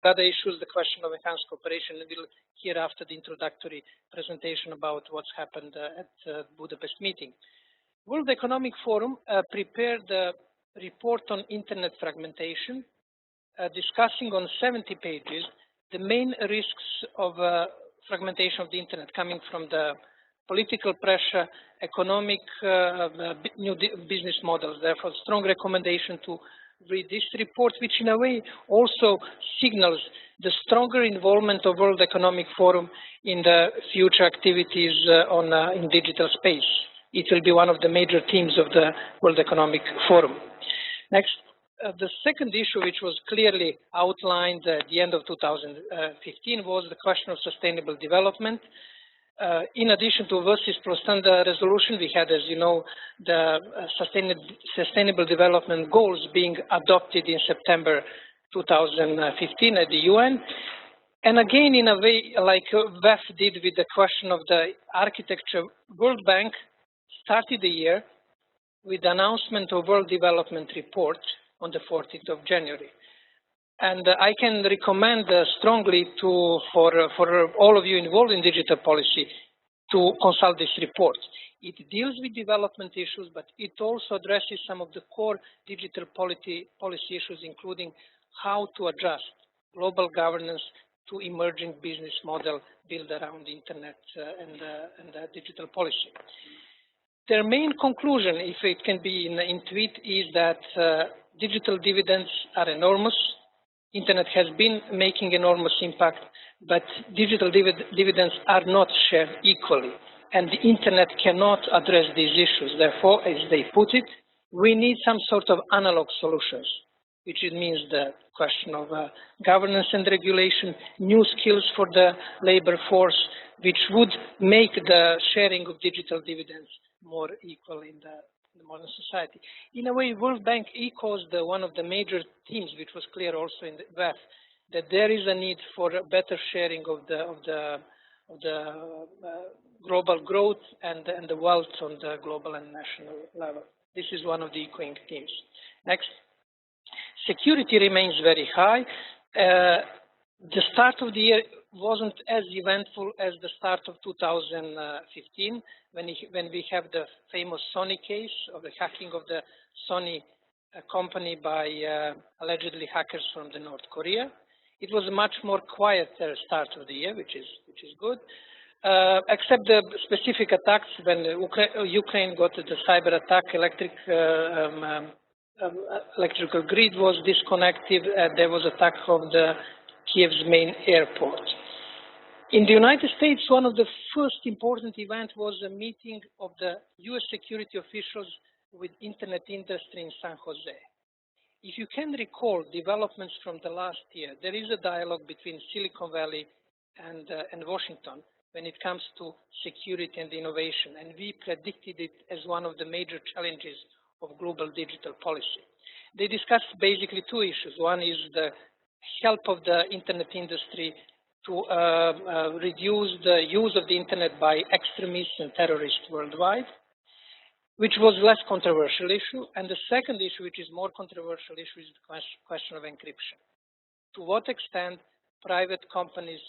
other issues, the question of enhanced cooperation, and we'll hear after the introductory presentation about what's happened at the Budapest meeting. World Economic Forum prepared a report on internet fragmentation, discussing on 70 pages the main risks of fragmentation of the internet coming from the political pressure, economic new business models. Therefore, strong recommendation to read this report, which in a way also signals the stronger involvement of World Economic Forum in the future activities in digital space. It will be one of the major themes of the World Economic Forum. Next. The second issue, which was clearly outlined at the end of 2015, was the question of sustainable development. In addition to versus plus standard resolution, we had, as you know, the sustainable development goals being adopted in September 2015 at the UN. And again, in a way, like WEF did with the question of the architecture, World Bank started the year with the announcement of World Development Report on the 14th of January. And I can recommend strongly for all of you involved in digital policy to consult this report. It deals with development issues, but it also addresses some of the core digital policy issues, including how to adjust global governance to emerging business model built around the internet and digital policy. Their main conclusion, if it can be in tweet, is that digital dividends are enormous. Internet has been making enormous impact, but digital dividends are not shared equally, and the internet cannot address these issues. Therefore, as they put it, we need some sort of analog solutions, which means the question of governance and regulation, new skills for the labor force, which would make the sharing of digital dividends more equal in the modern society. In a way, World Bank echoes one of the major themes, which was clear also in the WEF, that there is a need for a better sharing of the global growth and the wealth on the global and national level. This is one of the echoing themes. Next. Security remains very high. The start of the year wasn't as eventful as the start of 2015, when we have the famous Sony case of the hacking of the Sony company by allegedly hackers from the North Korea. It was a much more quieter start of the year, which is good, except the specific attacks when Ukraine got the cyber attack, electrical grid was disconnected. There was attack of the Kiev's main airport. In the United States, one of the first important events was a meeting of the US security officials with internet industry in San Jose. If you can recall developments from the last year, there is a dialogue between Silicon Valley and Washington when it comes to security and innovation, and we predicted it as one of the major challenges of global digital policy. They discussed basically two issues. One is the help of the internet industry to reduce the use of the internet by extremists and terrorists worldwide, which was less controversial issue. And the second issue, which is more controversial issue, is the question of encryption. To what extent private companies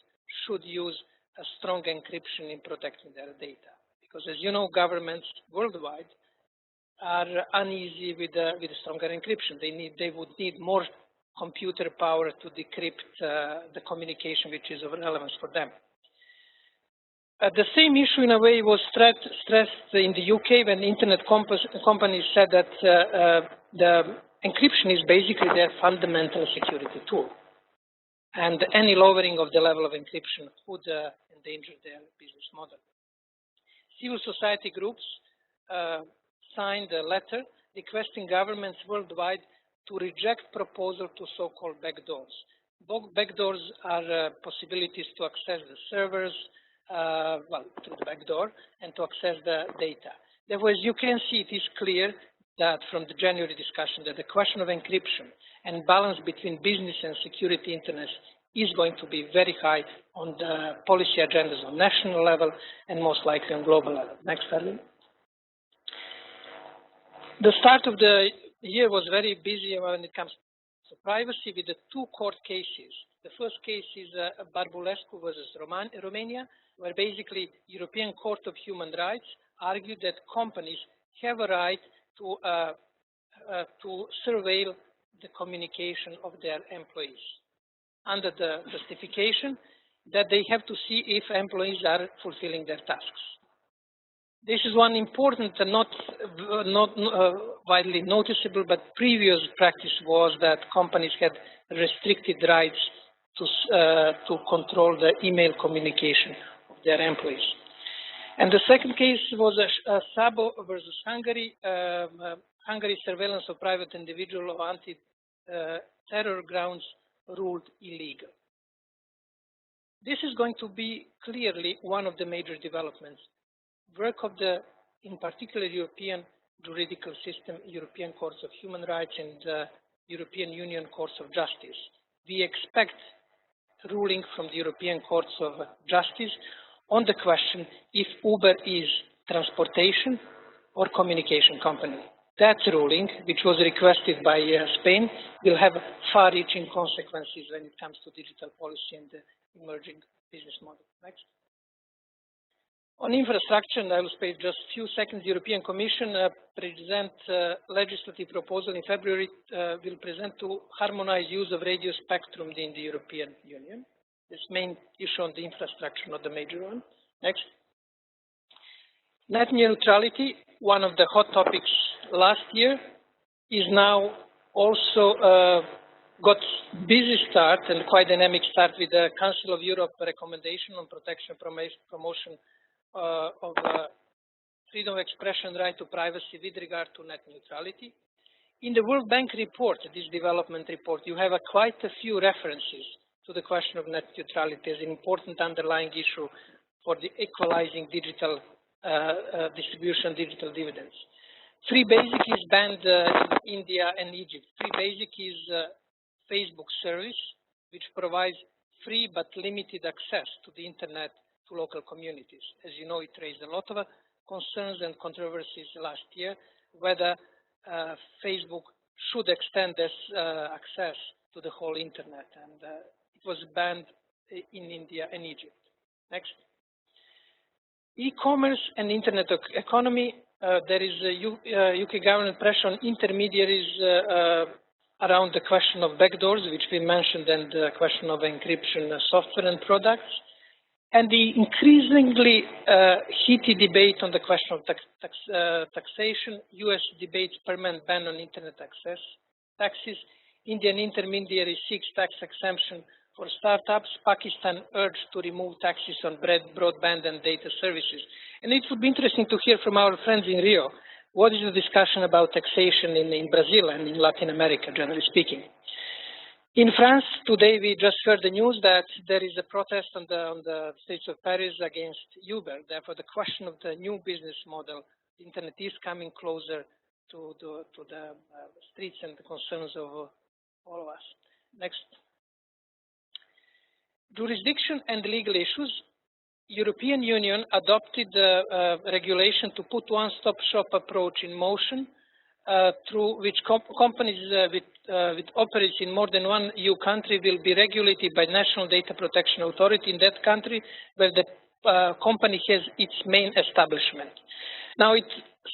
should use a strong encryption in protecting their data? Because as you know, governments worldwide are uneasy with stronger encryption. They would need more computer power to decrypt the communication which is of relevance for them. The same issue in a way was stressed in the UK when internet companies said that the encryption is basically their fundamental security tool. And any lowering of the level of encryption would endanger their business model. Civil society groups signed a letter requesting governments worldwide to reject proposal to so-called backdoors. Backdoors are possibilities to access the servers, through the backdoor, and to access the data. Therefore, as you can see, it is clear that from the January discussion that the question of encryption and balance between business and security interests is going to be very high on the policy agendas on national level and most likely on global level. Next slide. The start of the year was very busy when it comes So privacy with the two court cases. The first case is Barbulescu versus Romania, where basically European Court of Human Rights argued that companies have a right to surveil the communication of their employees under the justification that they have to see if employees are fulfilling their tasks. This is one important and not widely noticeable, but previous practice was that companies had restricted rights to control the email communication of their employees. And the second case was Sabo versus Hungary. Hungary's surveillance of private individual of anti-terror grounds ruled illegal. This is going to be clearly one of the major developments. Work of the, in particular, European juridical system, European Courts of Human Rights and European Union Courts of Justice. We expect ruling from the European Courts of Justice on the question if Uber is transportation or communication company. That ruling, which was requested by Spain, will have far-reaching consequences when it comes to digital policy and the emerging business model. Next. On infrastructure, and I will spend just a few seconds, the European Commission present legislative proposal in February, will present to harmonize use of radio spectrum in the European Union. This main issue on the infrastructure, not the major one. Next. Net neutrality, one of the hot topics last year, is now also got busy start and quite dynamic start with the Council of Europe recommendation on protection, promotion of freedom of expression, right to privacy with regard to net neutrality. In the World Bank report, this development report, you have quite a few references to the question of net neutrality as an important underlying issue for the equalizing digital distribution, digital dividends. Free Basic is banned in India and Egypt. Free Basic is Facebook service, which provides free but limited access to the internet to local communities. As you know, it raised a lot of concerns and controversies last year, whether Facebook should extend this access to the whole internet, and it was banned in India and Egypt. Next. E-commerce and internet economy. There is a UK government pressure on intermediaries around the question of backdoors, which we mentioned, and the question of encryption software and products, and the increasingly heated debate on the question of taxation. US debates permanent ban on internet access taxes. Indian intermediary seeks tax exemption for startups. Pakistan urged to remove taxes on broadband and data services. And it would be interesting to hear from our friends in Rio, what is the discussion about taxation in Brazil and in Latin America, generally speaking. In France, today we just heard the news that there is a protest on the streets of Paris against Uber. Therefore, the question of the new business model, the internet is coming closer to the streets and the concerns of all of us. Next. Jurisdiction and legal issues. European Union adopted the regulation to put one-stop shop approach in motion, through which companies with operates in more than one EU country will be regulated by National Data Protection Authority in that country where the company has its main establishment. Now it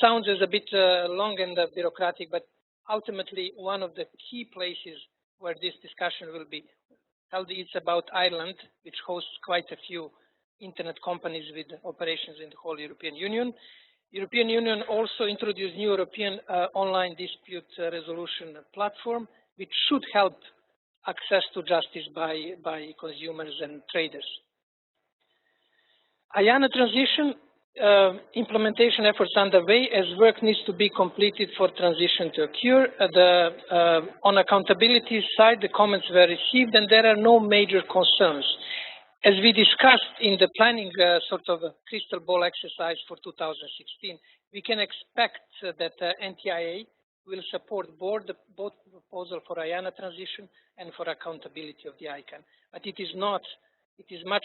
sounds as a bit long and bureaucratic, but ultimately one of the key places where this discussion will be held is about Ireland, which hosts quite a few internet companies with operations in the whole European Union. European Union also introduced new European online dispute resolution platform, which should help access to justice by consumers and traders. LANA Transition, implementation efforts underway as work needs to be completed for transition to occur. On accountability side, the comments were received and there are no major concerns. As we discussed in the planning sort of crystal ball exercise for 2016, we can expect that NTIA will support both proposal for LANA transition and for accountability of the ICANN. But it is much,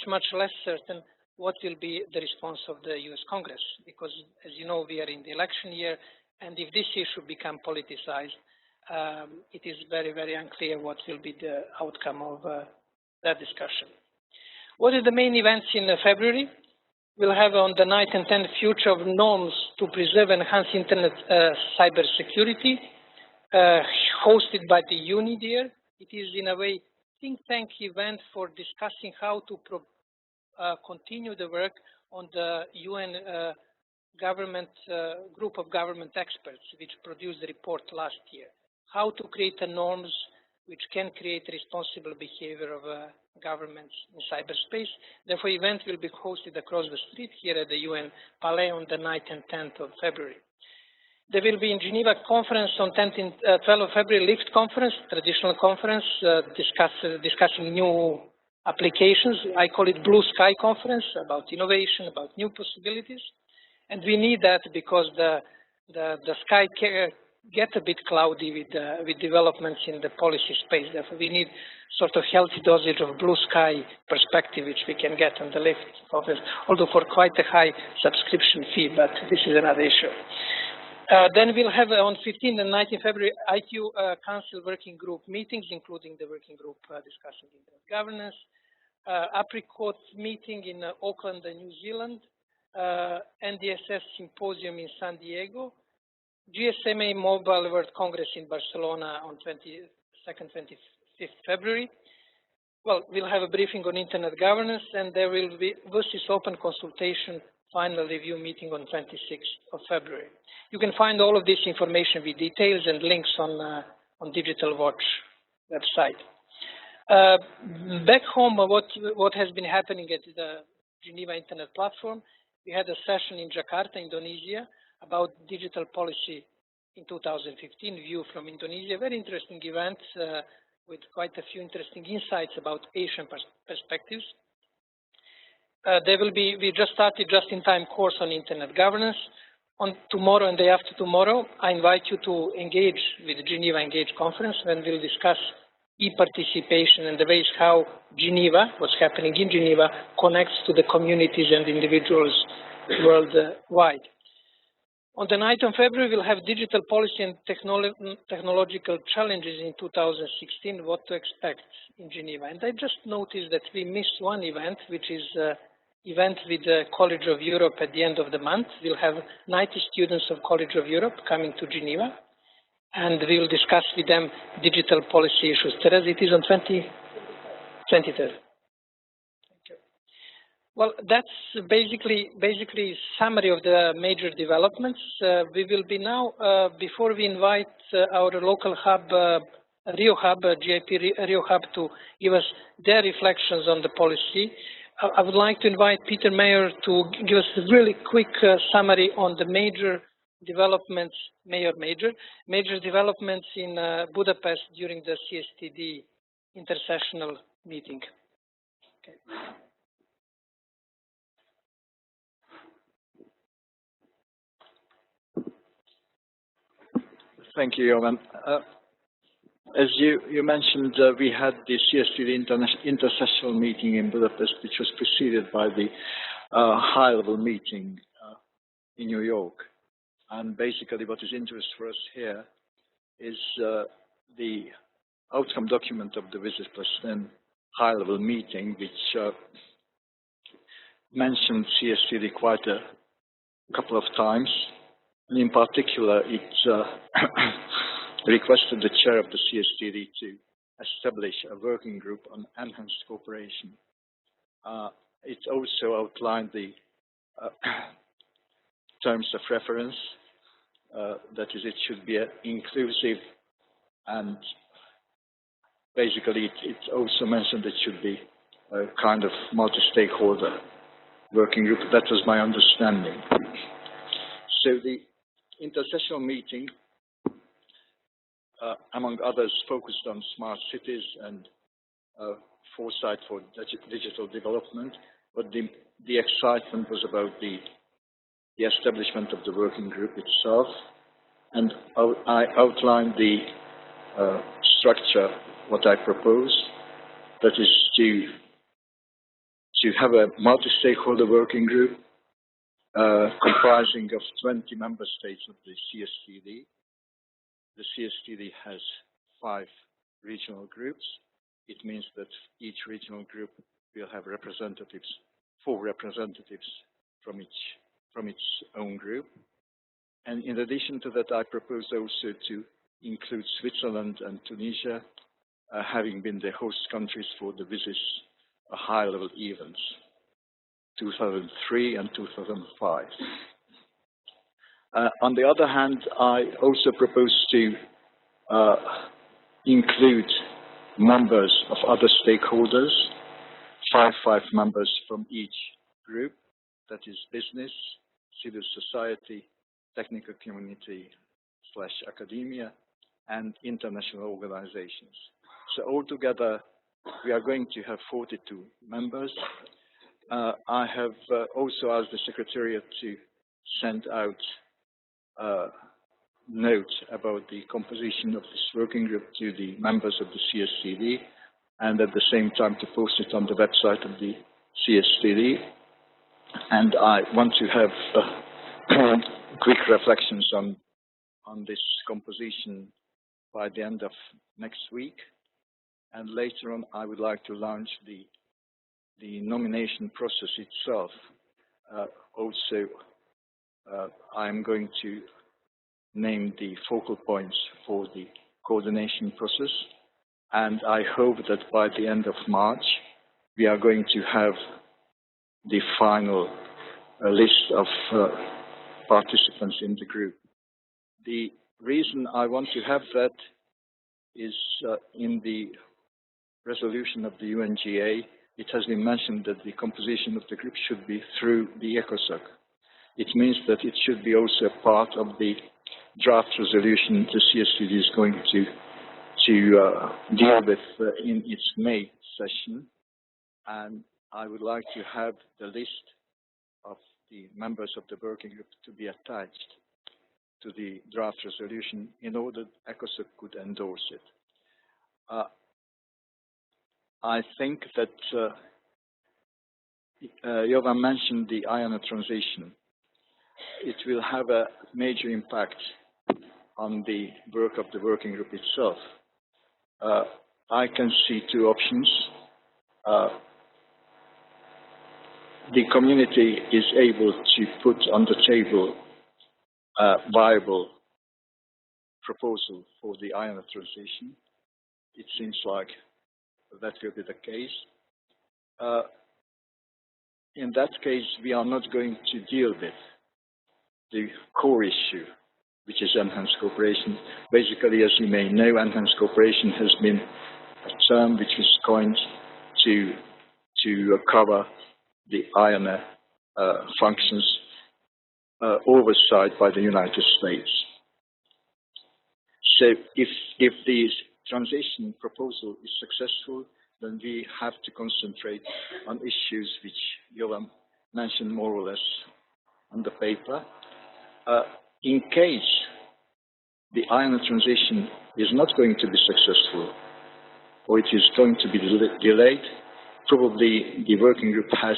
much less certain what will be the response of the US Congress, because as you know, we are in the election year, and if this issue becomes politicized, it is very, very unclear what will be the outcome of that discussion. What are the main events in February? We'll have on the 9th and 10th Future of Norms to Preserve and Enhance Internet Cybersecurity, hosted by the UNIDIR. It is, in a way, think tank event for discussing how to continue the work on the UN group of government experts, which produced the report last year. How to create the norms which can create responsible behavior of governments in cyberspace. Therefore, event will be hosted across the street here at the UN Palais on the 9th and 10th of February. There will be in Geneva conference on 10th and 12th of February, LIFT conference, traditional conference, discussing new applications. I call it Blue Sky Conference, about innovation, about new possibilities. And we need that because the sky get a bit cloudy with developments in the policy space. Therefore, we need sort of healthy dosage of blue sky perspective, which we can get on the LIFT conference, although for quite a high subscription fee, but this is another issue. Then we'll have on 15th and 19th February ITU Council Working Group meetings, including the working group discussing internet governance, Apricot meeting in Auckland, New Zealand, NDSS Symposium in San Diego, GSMA Mobile World Congress in Barcelona on 22nd, 25th February. Well, we'll have a briefing on internet governance, and there will be versus open consultation final review meeting on 26th of February. You can find all of this information with details and links on Digital Watch website. Back home, what has been happening at the Geneva Internet Platform, we had a session in Jakarta, Indonesia, about digital policy in 2015, view from Indonesia. Very interesting event with quite a few interesting insights about Asian perspectives. We just started just-in-time course on internet governance. On tomorrow and day after tomorrow, I invite you to engage with the Geneva Engage conference when we'll discuss e-participation and the ways how Geneva, what's happening in Geneva, connects to the communities and individuals worldwide. On the 9th of February, we'll have digital policy and technological challenges in 2016, what to expect in Geneva. And I just noticed that we missed one event, which is event with the College of Europe at the end of the month. We'll have 90 students of College of Europe coming to Geneva, and we'll discuss with them digital policy issues. Teresa, it is on 23rd. Well, that's basically summary of the major developments. We will be now, before we invite our local hub, Rio Hub, GIP Rio Hub, to give us their reflections on the policy, I would like to invite Peter Mayer to give us a really quick summary on the major developments, major developments in Budapest during the CSTD intersessional meeting. Okay. Thank you, Jovan. As you mentioned, we had the CSTD intersessional meeting in Budapest, which was preceded by the high-level meeting in New York. And basically what is interest for us here is the outcome document of the visit plus then high-level meeting, which mentioned CSTD quite a couple of times. And in particular, it requested the chair of the CSTD to establish a working group on enhanced cooperation. It also outlined the terms of reference, that is, it should be inclusive, and basically it also mentioned it should be a kind of multi-stakeholder working group. That was my understanding. So the intersessional meeting, among others, focused on smart cities and foresight for digital development, but the excitement was about the establishment of the working group itself, and I outlined the structure, what I proposed, that is to have a multi-stakeholder working group comprising of 20 member states of the CSTD. the CSTD has 5 regional groups. It means that each regional group will have representatives, 4 representatives from its own group. And in addition to that, I propose also to include Switzerland and Tunisia, having been the host countries for the WSIS high-level events, 2003 and 2005. On the other hand, I also propose to include members of other stakeholders, 5 members from each group, that is business, civil society, technical community / academia, and international organizations. So altogether, we are going to have 42 members. I have also asked the Secretariat to send out a note about the composition of this working group to the members of the CSTD, and at the same time to post it on the website of the CSTD. And I want to have quick reflections on this composition by the end of next week. And later on, I would like to launch the nomination process itself. I'm going to name the focal points for the coordination process. And I hope that by the end of March, we are going to have the final list of participants in the group. The reason I want to have that is in the resolution of the UNGA, it has been mentioned that the composition of the group should be through the ECOSOC. It means that it should be also a part of the draft resolution the CSTD is going to deal with in its May session. And I would like to have the list of the members of the working group to be attached to the draft resolution in order that ECOSOC could endorse it. I think that Jovan mentioned the LANA transition. It will have a major impact on the work of the working group itself. I can see 2 options. The community is able to put on the table a viable proposal for the LANA transition. It seems like that will be the case. In that case, we are not going to deal with the core issue, which is enhanced cooperation. Basically, as you may know, enhanced cooperation has been a term which was coined to cover the LANA functions oversight by the United States. So if the transition proposal is successful, then we have to concentrate on issues which Jovan mentioned more or less on the paper. In case the LANA transition is not going to be successful, or it is going to be delayed, probably the working group has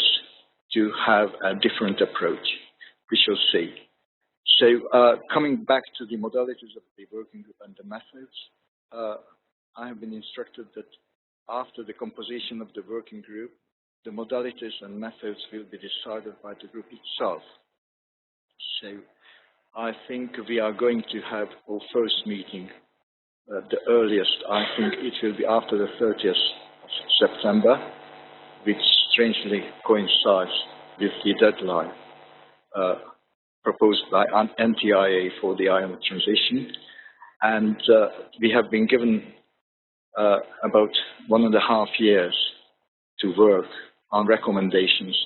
to have a different approach. We shall see. So coming back to the modalities of the working group and the methods, I have been instructed that after the composition of the working group, the modalities and methods will be decided by the group itself. So I think we are going to have our first meeting, the earliest, I think it will be after the 30th of September, which strangely coincides with the deadline proposed by NTIA for the LANA transition. And we have been given about 1.5 years to work on recommendations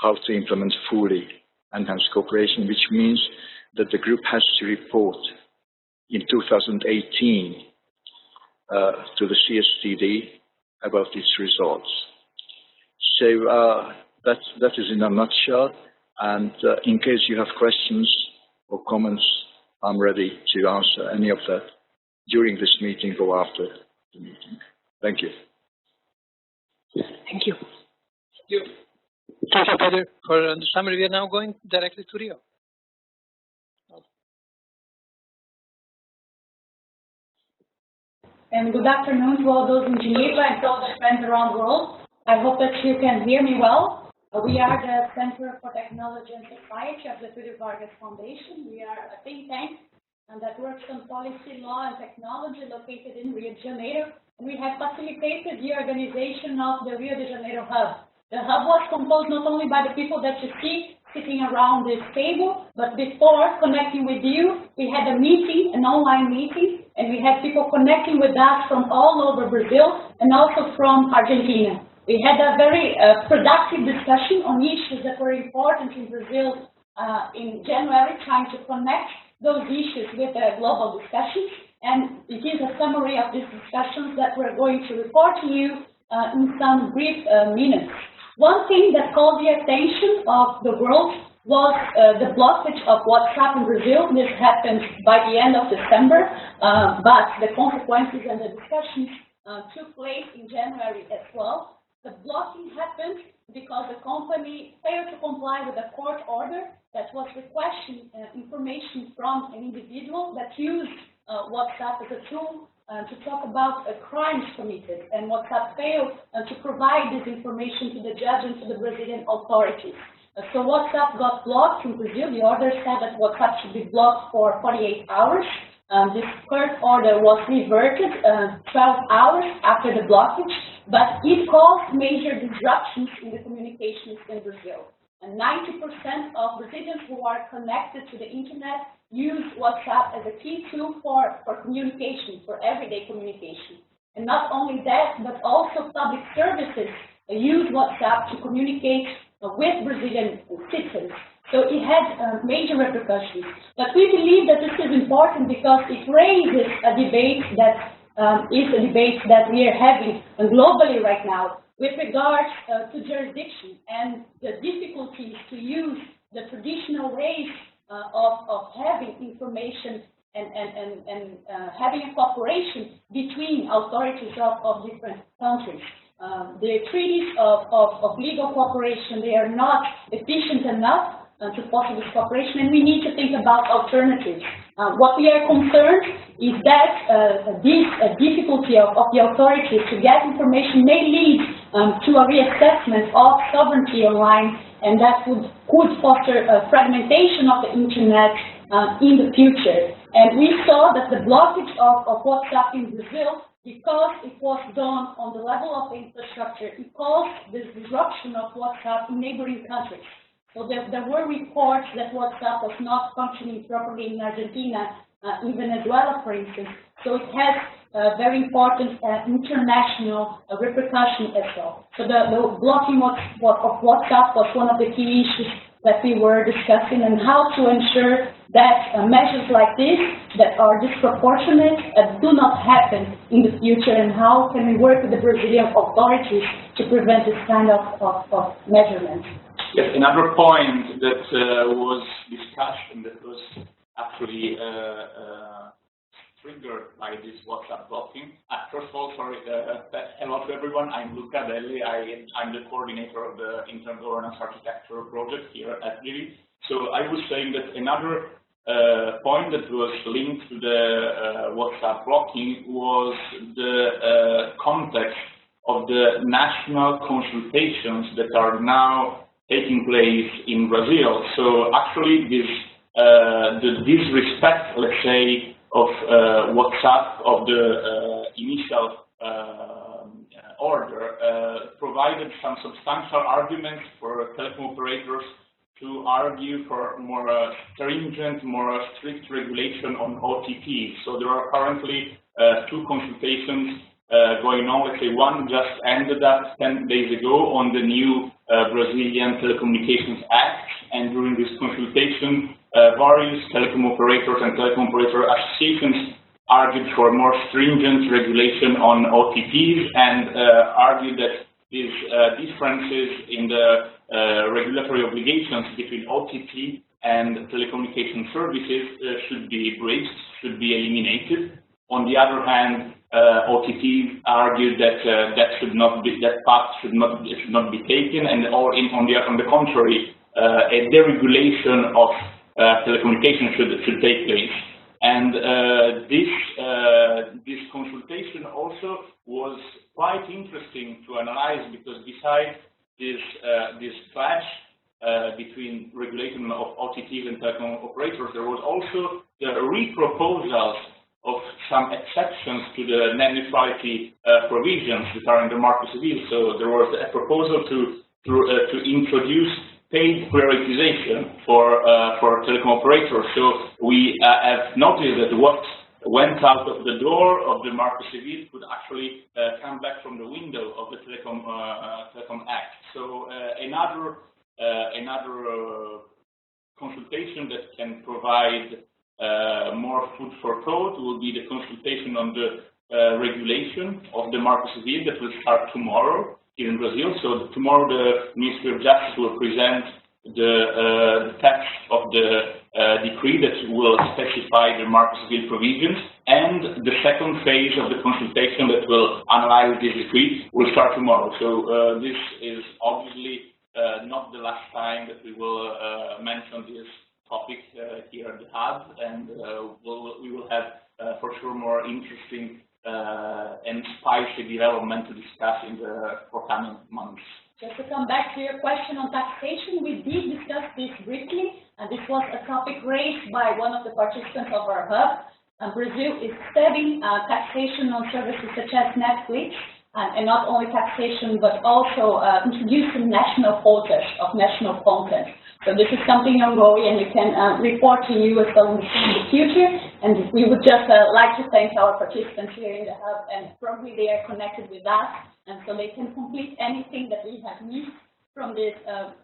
how to implement fully enhanced cooperation, which means that the group has to report in 2018 to the CSTD about its results. So that is in a nutshell. And in case you have questions or comments, I'm ready to answer any of that during this meeting or after the meeting. Thank you. Thank you. Thank you, Peter, for the summary. We are now going directly to Rio. and good afternoon to all those in Geneva and all the friends around the world. I hope that you can hear me well. We are the Center for Technology and Society of the Túlio Vargas Foundation. We are a think tank that works on policy, law, and technology located in Rio de Janeiro. And we have facilitated the organization of the Rio de Janeiro Hub. The hub was composed not only by the people that you see sitting around this table, but before connecting with you, we had a meeting, an online meeting, and we had people connecting with us from all over Brazil and also from Argentina. We had a very productive discussion on issues that were important in Brazil in January, trying to connect those issues with the global discussions. And it is a summary of these discussions that we're going to report to you in some brief minutes. One thing that called the attention of the world was the blockage of WhatsApp in Brazil. This happened by the end of December, but the consequences and the discussions took place in January as well. The blocking happened because the company failed to comply with a court order that was requesting information from an individual that used WhatsApp as a tool to talk about crimes committed, and WhatsApp failed to provide this information to the judge and to the Brazilian authorities. So WhatsApp got blocked in Brazil. The order said that WhatsApp should be blocked for 48 hours. This court order was reverted 12 hours after the blockage, but it caused major disruptions in the communications in Brazil. And 90% of Brazilians who are connected to the internet use WhatsApp as a key tool for communication, for everyday communication. And not only that, but also public services use WhatsApp to communicate with Brazilian citizens. So it had major repercussions. But we believe that this is important because it raises a debate that is a debate that we are having globally right now with regards to jurisdiction and the difficulties to use the traditional ways of having information and having a cooperation between authorities of different countries. The treaties of legal cooperation, they are not efficient enough to foster this cooperation, and we need to think about alternatives. What we are concerned is that this difficulty of the authorities to get information may lead to a reassessment of sovereignty online, and that could foster a fragmentation of the internet in the future. And we saw that the blockage of WhatsApp in Brazil, because it was done on the level of the infrastructure, it caused this disruption of WhatsApp in neighboring countries. So there were reports that WhatsApp was not functioning properly in Argentina, even Venezuela, for instance. So it has very important international repercussion as well. So the blocking of WhatsApp was one of the key issues that we were discussing, and how to ensure that measures like this that are disproportionate do not happen in the future, and how can we work with the Brazilian authorities to prevent this kind of measurement. Yes, another point that was discussed and that was actually triggered by this WhatsApp blocking. First of all, sorry, hello to everyone. I'm Luca Belli. I'm the coordinator of the Intergovernance Architecture project here at Geneva. So I was saying that another point that was linked to the WhatsApp blocking was the context of the national consultations that are now taking place in Brazil. So actually the disrespect, let's say, of WhatsApp, of the initial order, provided some substantial arguments for telecom operators to argue for more stringent, more strict regulation on OTP. So there are currently two consultations going on. Let's say one just ended up 10 days ago on the new Brazilian Telecommunications Act, and during this consultation, various telecom operators and telecom operator associations argued for more stringent regulation on OTPs, and argued that these differences in the regulatory obligations between OTP and telecommunication services should be bridged, should be eliminated. On the other hand, OTP argued that that path should not be taken, and on the contrary, a deregulation of telecommunications should take place. And this consultation also was quite interesting to analyze, because besides this clash between regulation of OTTs and telecom operators, there was also the re-proposals of some exceptions to the net neutrality provisions that are in the market civil. So there was a proposal to introduce paid prioritization for telecom operators. So we have noticed that what went out of the door of the market civil could actually come back from the window of the Telecom Act. So another consultation that can provide more food for thought will be the consultation on the regulation of the market civil that will start tomorrow here in Brazil. So tomorrow the Ministry of Justice will present the text of the decree that will specify the market civil provisions, and the second phase of the consultation that will analyze this decree will start tomorrow. So this is obviously not the last time that we will mention this topic here at the Hub, and we will have for sure more interesting and spicy development to discuss in the forthcoming months. Just to come back to your question on taxation, we did discuss this briefly, and this was a topic raised by one of the participants of our hub. Brazil is studying taxation on services such as Netflix, and not only taxation, but also introducing national quotas of national content. So this is something ongoing, and we can report to you as well in the future. And we would just like to thank our participants here in the hub, and probably they are connected with us, and so they can complete anything that we have missed from this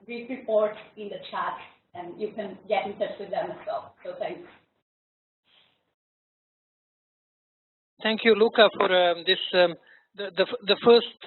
brief report in the chat, and you can get in touch with them as well. So thanks. Thank you, Luca, for this. The first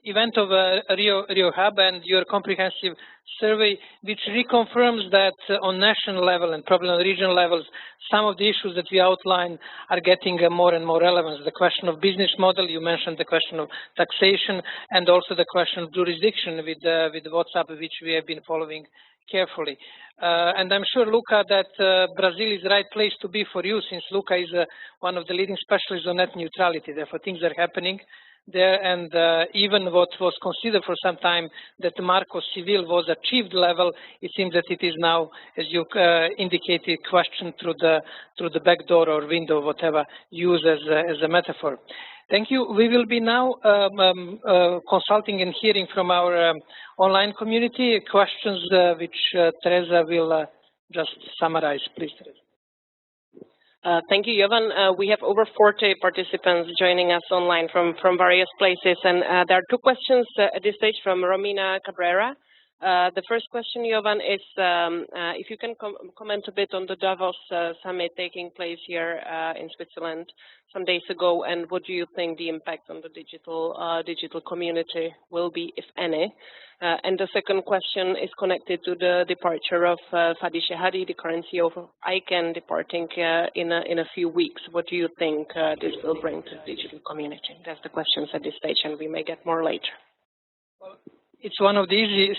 event of Rio Hub and your comprehensive survey, which reconfirms that on national level and probably on regional levels, some of the issues that we outline are getting more and more relevance. The question of business model, you mentioned the question of taxation, and also the question of jurisdiction with WhatsApp, which we have been following carefully. And I'm sure, Luca, that Brazil is the right place to be for you, since Luca is one of the leading specialists on net neutrality. Therefore, things are happening there, and even what was considered for some time that the Marco Civil was achieved level, it seems that it is now, as you indicated, questioned through the back door or window, whatever you use as a metaphor. Thank you. We will be now consulting and hearing from our online community questions which Teresa will just summarize. Please, Teresa. Thank you, Jovan. We have over 40 participants joining us online from various places, and there are two questions at this stage from Romina Cabrera. The first question, Jovan, is if you can comment a bit on the Davos summit taking place here in Switzerland some days ago, and what do you think the impact on the digital community will be, if any? And the second question is connected to the departure of Fadi Shehadi, the current CEO of ICANN, departing in a few weeks. What do you think this will bring to the digital community? That's the questions at this stage, and we may get more later. Well, it's one of the easy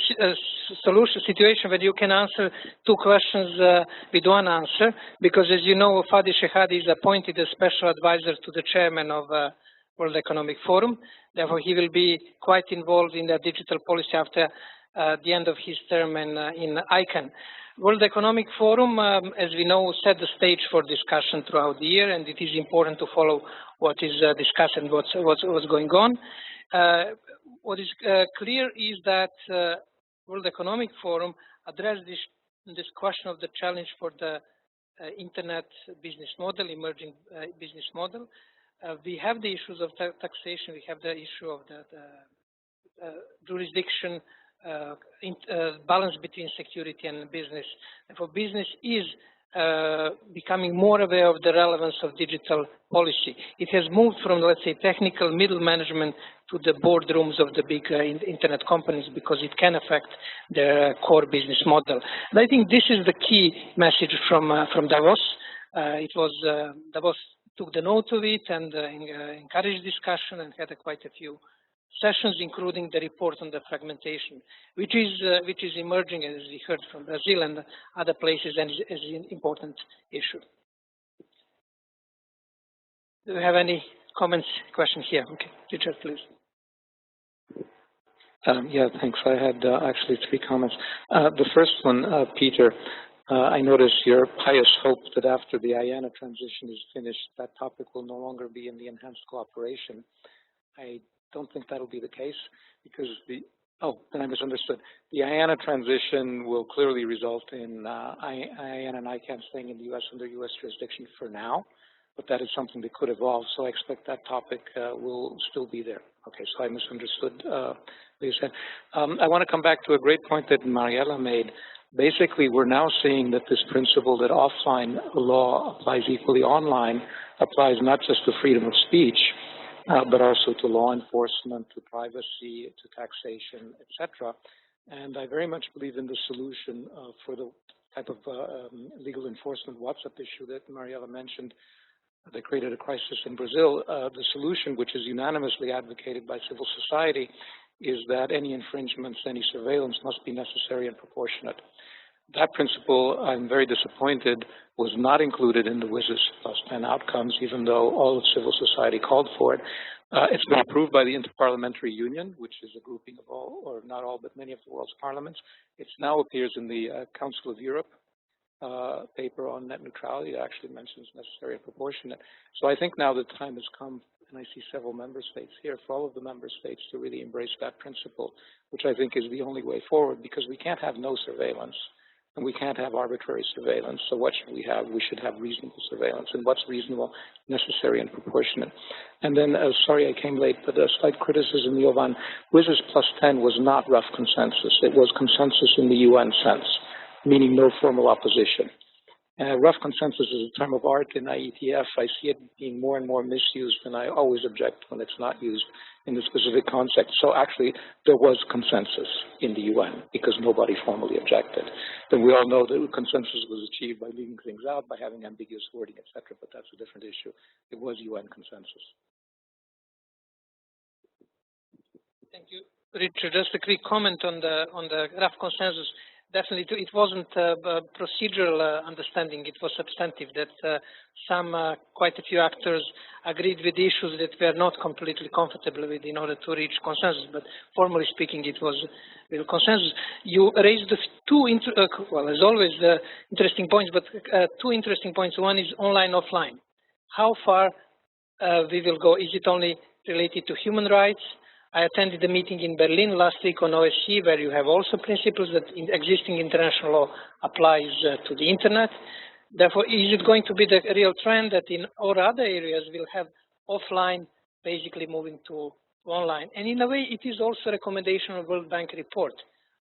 situation where you can answer two questions with one answer, because as you know, Fadi Shehadi is appointed as special advisor to the chairman of World Economic Forum. Therefore, he will be quite involved in the digital policy after the end of his term in ICANN. World Economic Forum, as we know, set the stage for discussion throughout the year, and it is important to follow what is discussed and what's going on. What is clear is that World Economic Forum addressed this question of the challenge for the internet business model, emerging business model. We have the issues of taxation, we have the issue of the jurisdiction, balance between security and business. Therefore, business is becoming more aware of the relevance of digital policy. It has moved from, let's say, technical middle management to the boardrooms of the big internet companies, because it can affect their core business model. And I think this is the key message from Davos. Davos took the note of it and encouraged discussion and had quite a few sessions, including the report on the fragmentation, which is emerging, as we heard from Brazil and other places, and is an important issue. Do we have any comments, questions here? Okay, Richard, please. Yeah, thanks. I had actually 3 comments. The first one, Peter, I noticed your pious hope that after the LANA transition is finished, that topic will no longer be in the enhanced cooperation. I don't think that'll be the case because then I misunderstood. The LANA transition will clearly result in IAN and ICANN staying in the U.S. under U.S. jurisdiction for now, but that is something that could evolve, so I expect that topic will still be there. Okay, so I misunderstood what you said. I want to come back to a great point that Mariella made. Basically, we're now seeing that this principle that offline law applies equally online applies not just to freedom of speech, but also to law enforcement, to privacy, to taxation, etc. And I very much believe in the solution for the type of legal enforcement WhatsApp issue that Mariella mentioned that created a crisis in Brazil. The solution, which is unanimously advocated by civil society, is that any infringements, any surveillance must be necessary and proportionate. That principle, I'm very disappointed, was not included in the WSIS +10 outcomes, even though all of civil society called for it. It's been approved by the Interparliamentary Union, which is a grouping of all, or not all, but many of the world's parliaments. It now appears in the Council of Europe paper on net neutrality. It actually mentions necessary and proportionate. So I think now the time has come, and I see several member states here, for all of the member states to really embrace that principle, which I think is the only way forward, because we can't have no surveillance, and we can't have arbitrary surveillance. So what should we have? We should have reasonable surveillance. And what's reasonable? Necessary and proportionate. And then, sorry I came late, but a slight criticism, Jovan. WSIS +10 was not rough consensus. It was consensus in the UN sense, meaning no formal opposition. Rough consensus is a term of art in IETF. I see it being more and more misused, and I always object when it's not used in the specific context. So actually, there was consensus in the UN because nobody formally objected. Then we all know that consensus was achieved by leaving things out, by having ambiguous wording, etc., but that's a different issue. It was UN consensus. Thank you, Richard. Just a quick comment on the rough consensus. Definitely, it wasn't procedural understanding, it was substantive, that quite a few actors agreed with issues that we are not completely comfortable with in order to reach consensus, but formally speaking, it was real consensus. You raised two, well, as always, interesting points, but 2 interesting points. One is online, offline. How far we will go? Is it only related to human rights? I attended a meeting in Berlin last week on OSCE, where you have also principles that existing international law applies to the internet. Therefore, is it going to be the real trend that in all other areas we'll have offline basically moving to online? And in a way, it is also a recommendation of World Bank report,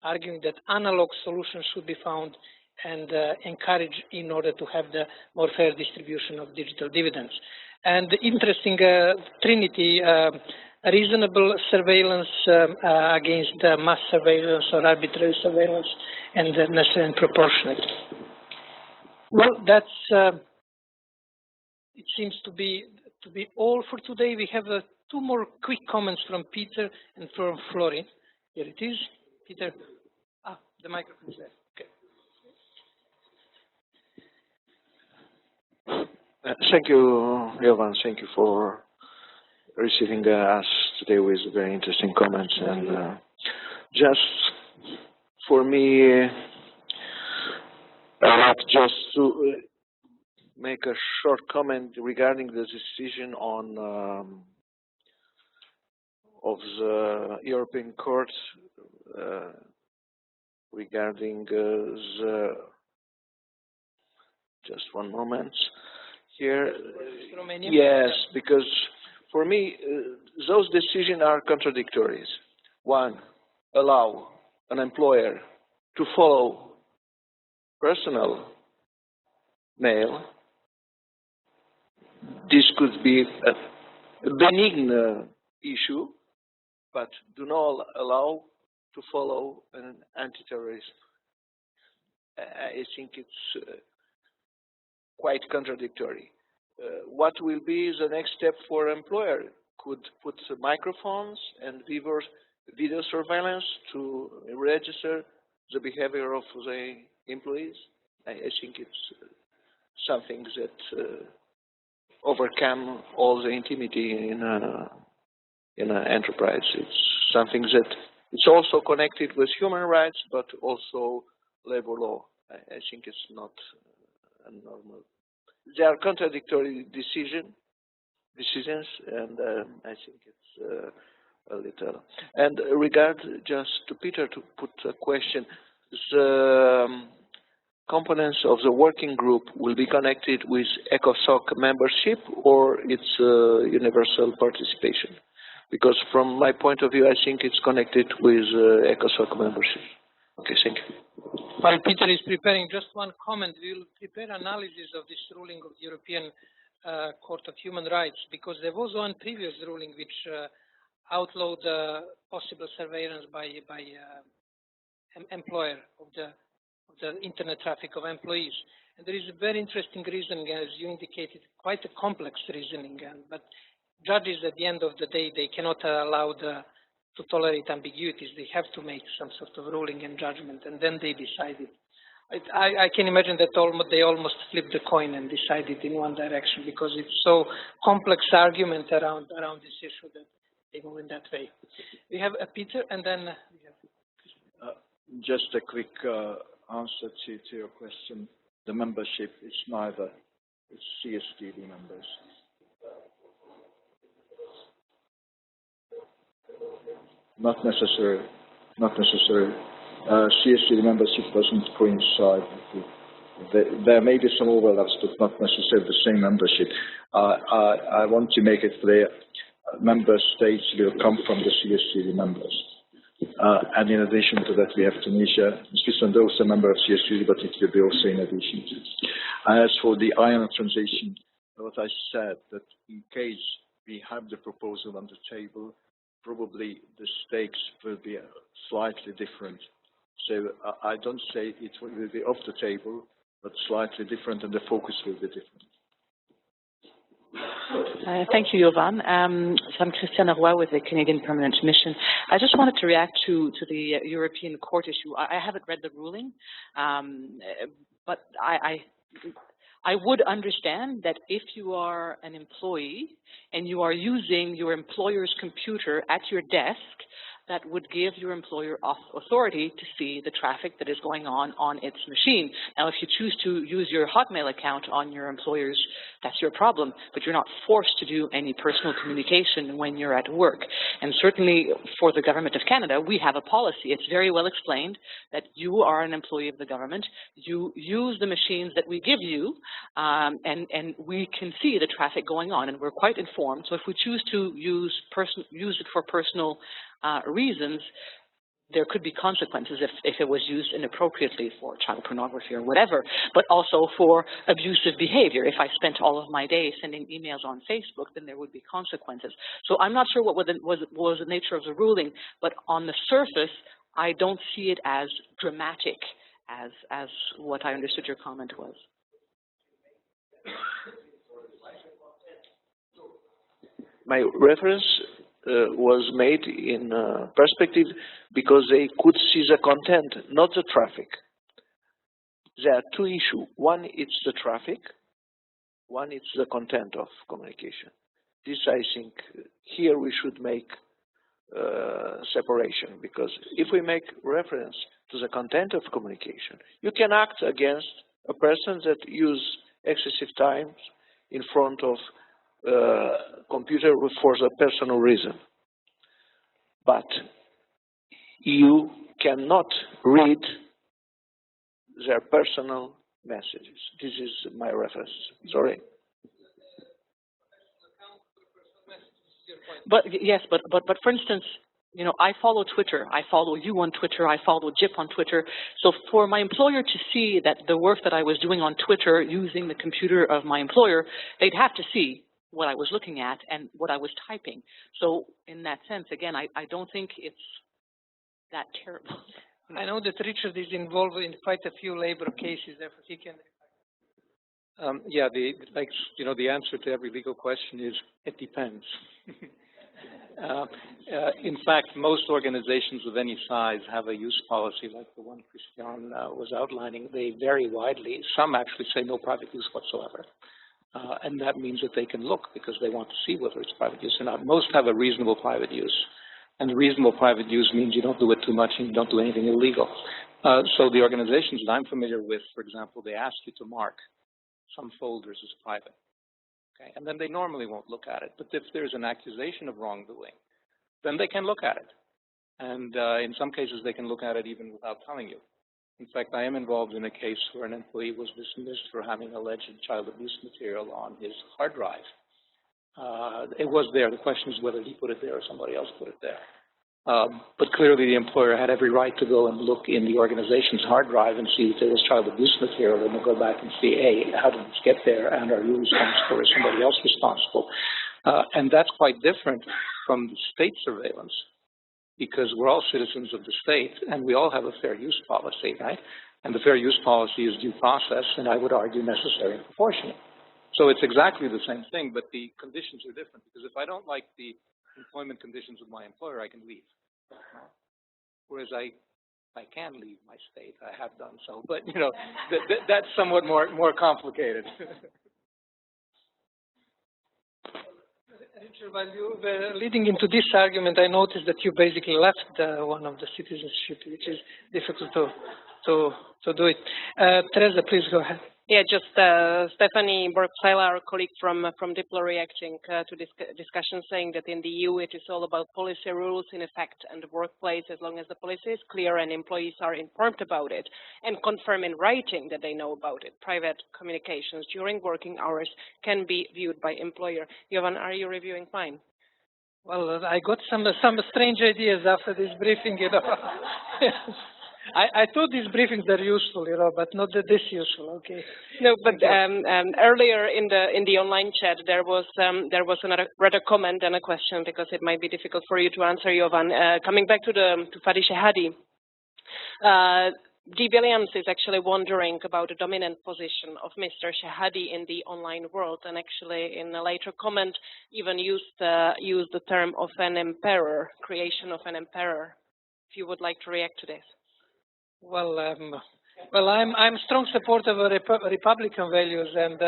arguing that analog solutions should be found and encouraged in order to have the more fair distribution of digital dividends. And the interesting trinity, reasonable surveillance against mass surveillance or arbitrary surveillance, and necessary and proportionate. Well, that's it seems to be all for today. We have 2 more quick comments from Peter and from Florin. Here it is, Peter. The microphone is there. Okay. Thank you, Jovan. Thank you for receiving us today with very interesting comments. And just for me, I'd like just to make a short comment regarding the decision on of the European Court regarding the, just one moment here. Romania? Yes, because for me, those decisions are contradictory. One, allow an employer to follow personal mail. This could be a benign issue, but do not allow to follow an anti-terrorist. I think it's quite contradictory. What will be the next step for employer? Could put microphones and video surveillance to register the behavior of the employees? I think it's something that overcome all the intimacy in an enterprise. It's something that it's also connected with human rights, but also labor law. I think it's not a normal. They are contradictory decisions, and I think it's a little. And regard just to Peter to put a question, the components of the working group will be connected with ECOSOC membership, or it's universal participation? Because from my point of view, I think it's connected with ECOSOC membership. Okay, thank you. While Peter is preparing, just one comment. We will prepare analysis of this ruling of the European Court of Human Rights, because there was one previous ruling which outlawed possible surveillance by employer of the internet traffic of employees. And there is a very interesting reasoning, as you indicated, quite a complex reasoning. But judges, at the end of the day, they cannot allow to tolerate ambiguities. They have to make some sort of ruling and judgment, and then they decide it. I can imagine that they almost flipped the coin and decided in one direction, because it's so complex argument around this issue that they move in that way. We have Peter, and then we have just a quick answer to your question. The membership is neither. It's CSTD members. Not necessary. Not necessary. CSTD membership doesn't coincide. There may be some overlaps, but not necessarily the same membership. I want to make it clear. Member states will come from the CSTD members. And in addition to that, we have Tunisia. Switzerland is also a member of CSTD, but it will be also in addition to it. As for the LANA transition, what I said, that in case we have the proposal on the table, probably the stakes will be slightly different. So I don't say it will be off the table, but slightly different, and the focus will be different. Thank you, Jovan. So I'm Christiane Roy with the Canadian Permanent Mission. I just wanted to react to the European Court issue. I haven't read the ruling, but I would understand that if you are an employee and you are using your employer's computer at your desk, that would give your employer authority to see the traffic that is going on its machine. Now, if you choose to use your Hotmail account on your employer's, that's your problem, but you're not forced to do any personal communication when you're at work. And certainly for the Government of Canada, we have a policy. It's very well explained that you are an employee of the government. You use the machines that we give you, and we can see the traffic going on, and we're quite informed. So if we choose to use it for personal reasons, there could be consequences if it was used inappropriately for child pornography or whatever, but also for abusive behavior. If I spent all of my day sending emails on Facebook, then there would be consequences. So I'm not sure what was the nature of the ruling, but on the surface, I don't see it as dramatic as what I understood your comment was. My reference was made in perspective because they could see the content, not the traffic. There are two issues. One, it's the traffic. One, it's the content of communication. This, I think, here we should make separation, because if we make reference to the content of communication, you can act against a person that uses excessive time in front of computer for the personal reason. But you cannot read their personal messages. This is my reference. Sorry. But yes, but for instance, you know, I follow Twitter. I follow you on Twitter. I follow Jip on Twitter. So for my employer to see that the work that I was doing on Twitter using the computer of my employer, they'd have to see what I was looking at and what I was typing. So in that sense, again, I don't think it's that terrible. I know that Richard is involved in quite a few labor cases, therefore he can. Yeah, the answer to every legal question is it depends. In fact, most organizations of any size have a use policy like the one Christian was outlining. They vary widely. Some actually say no private use whatsoever. And that means that they can look because they want to see whether it's private use or not. Most have a reasonable private use. And reasonable private use means you don't do it too much and you don't do anything illegal. So the organizations that I'm familiar with, for example, they ask you to mark some folders as private. Okay? And then they normally won't look at it. But if there's an accusation of wrongdoing, then they can look at it. And in some cases, they can look at it even without telling you. In fact, I am involved in a case where an employee was dismissed for having alleged child abuse material on his hard drive. It was there. The question is whether he put it there or somebody else put it there. But clearly, the employer had every right to go and look in the organization's hard drive and see if there was child abuse material, and then go back and see, hey, how did this get there, and are you responsible or is somebody else responsible? And that's quite different from the state surveillance, because we're all citizens of the state, and we all have a fair use policy, right? And the fair use policy is due process, and I would argue necessary and proportionate. So it's exactly the same thing, but the conditions are different, because if I don't like the employment conditions of my employer, I can leave. Whereas I can leave my state. I have done so, but you know, that's somewhat more complicated. Richard, while you were leading into this argument, I noticed that you basically left one of the citizenship, which is difficult to do it. Teresa, please go ahead. Yeah, just Stephanie Borg-Seiler, our colleague from Diplo, reacting to this discussion, saying that in the EU it is all about policy rules in effect, and the workplace, as long as the policy is clear and employees are informed about it and confirm in writing that they know about it, private communications during working hours can be viewed by employer. Jovan, are you reviewing mine? Well, I got some strange ideas after this briefing, you know. I thought these briefings are useful, you know, but not this useful. Okay. No, but earlier in the online chat there was another rather comment and a question, because it might be difficult for you to answer, Jovan. Coming back to Fadi Shehadi, Dee Williams is actually wondering about the dominant position of Mr. Shehadi in the online world, and actually in a later comment even used the term of an emperor, creation of an emperor. If you would like to react to this. Well, I'm strong supporter of Republican values, and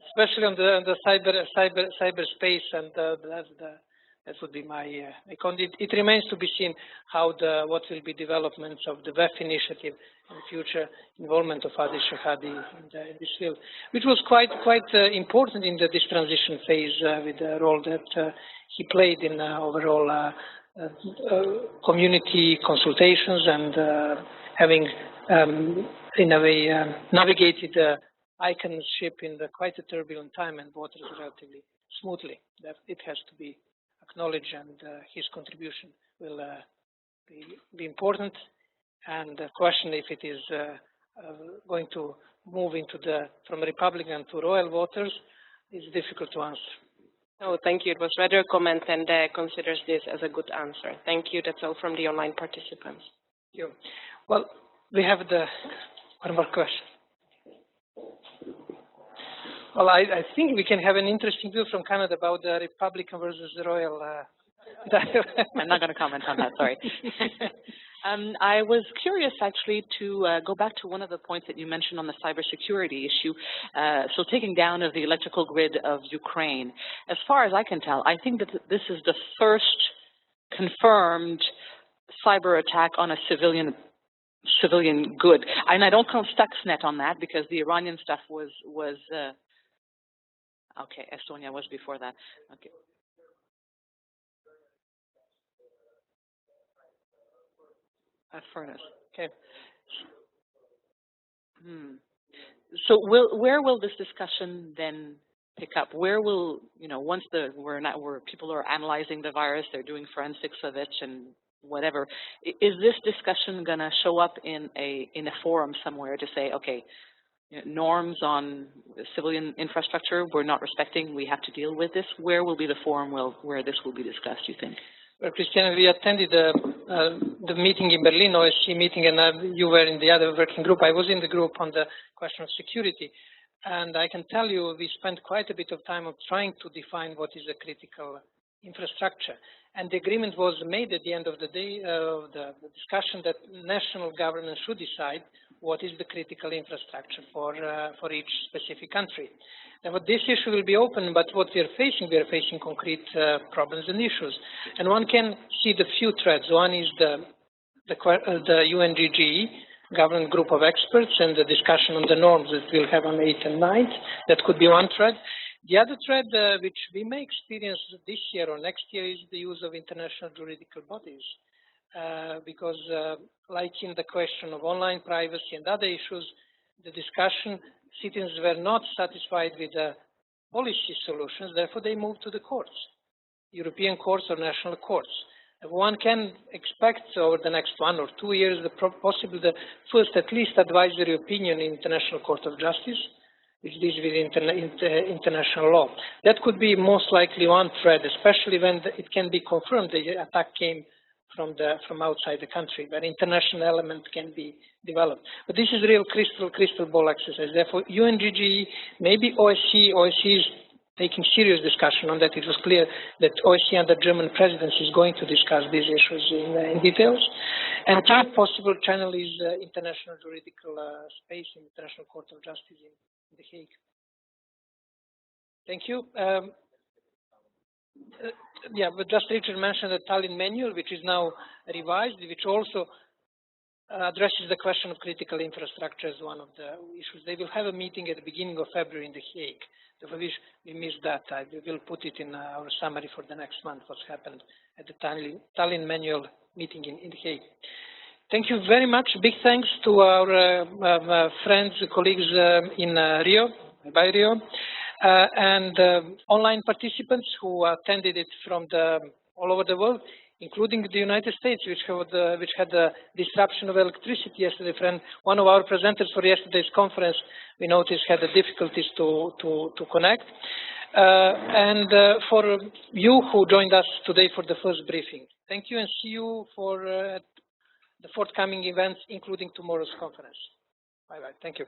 especially on the cyberspace, and that would be my. It remains to be seen how what will be developments of the WEF initiative and future involvement of Fadi Shehadi in this field, which was quite important in this transition phase with the role that he played in overall community consultations and having, in a way, navigated iconship in quite a turbulent time and waters relatively smoothly. That it has to be acknowledged, and his contribution will be important. And the question if it is going to move into from Republican to royal waters is difficult to answer. Oh, thank you. It was rather a comment, and considers this as a good answer. Thank you. That's all from the online participants. Thank you. Well, we have one more question. Well, I think we can have an interesting view from Canada about the Republican versus the Royal. I'm not going to comment on that, sorry. I was curious, actually, to go back to one of the points that you mentioned on the cybersecurity issue. So taking down of the electrical grid of Ukraine. As far as I can tell, I think that this is the first confirmed cyber attack on a civilian good. And I don't count Stuxnet on that, because the Iranian stuff was okay, Estonia was before that. Okay. A furnace. Okay. So where will this discussion then pick up? Where will, once where people are analyzing the virus, they're doing forensics of it and whatever, is this discussion going to show up in a forum somewhere to say, okay, norms on civilian infrastructure we're not respecting, we have to deal with this? Where will be the forum where this will be discussed, you think? Well, Christiana, we attended the meeting in Berlin, OSCE meeting, and you were in the other working group. I was in the group on the question of security. And I can tell you we spent quite a bit of time of trying to define what is a critical infrastructure. And the agreement was made at the end of the day, the discussion, that national governments should decide what is the critical infrastructure for each specific country. Therefore, this issue will be open, but what we are facing concrete problems and issues. And one can see the few threads. One is the UNGGE, government group of experts, and the discussion on the norms that we'll have on 8th and 9th. That could be one thread. The other thread, which we may experience this year or next year, is the use of international juridical bodies. Because like in the question of online privacy and other issues, the discussion, citizens were not satisfied with the policy solutions, therefore they moved to the courts, European courts or national courts. One can expect over the next 1 or 2 years possibly the first at least advisory opinion in International Court of Justice, which deals with international law. That could be most likely one thread, especially when it can be confirmed the attack came from outside the country, where international element can be developed. But this is real crystal ball exercise. Therefore, UNGGE, maybe OSCE is taking serious discussion on that. It was clear that OSCE under German presidency is going to discuss these issues in details. And third possible channel is international juridical space in International Court of Justice in The Hague. Thank you. Yeah, but just Richard mentioned the Tallinn manual, which is now revised, which also addresses the question of critical infrastructure as one of the issues. They will have a meeting at the beginning of February in The Hague. So we missed that. We will put it in our summary for the next month, what's happened at the Tallinn manual meeting in The Hague. Thank you very much. Big thanks to our friends, colleagues in Rio, by Rio. And online participants who attended it from all over the world, including the United States, which had a disruption of electricity yesterday. One of our presenters for yesterday's conference, we noticed, had the difficulties to connect. And for you who joined us today for the first briefing, thank you, and see you for the forthcoming events, including tomorrow's conference. Bye-bye. Thank you.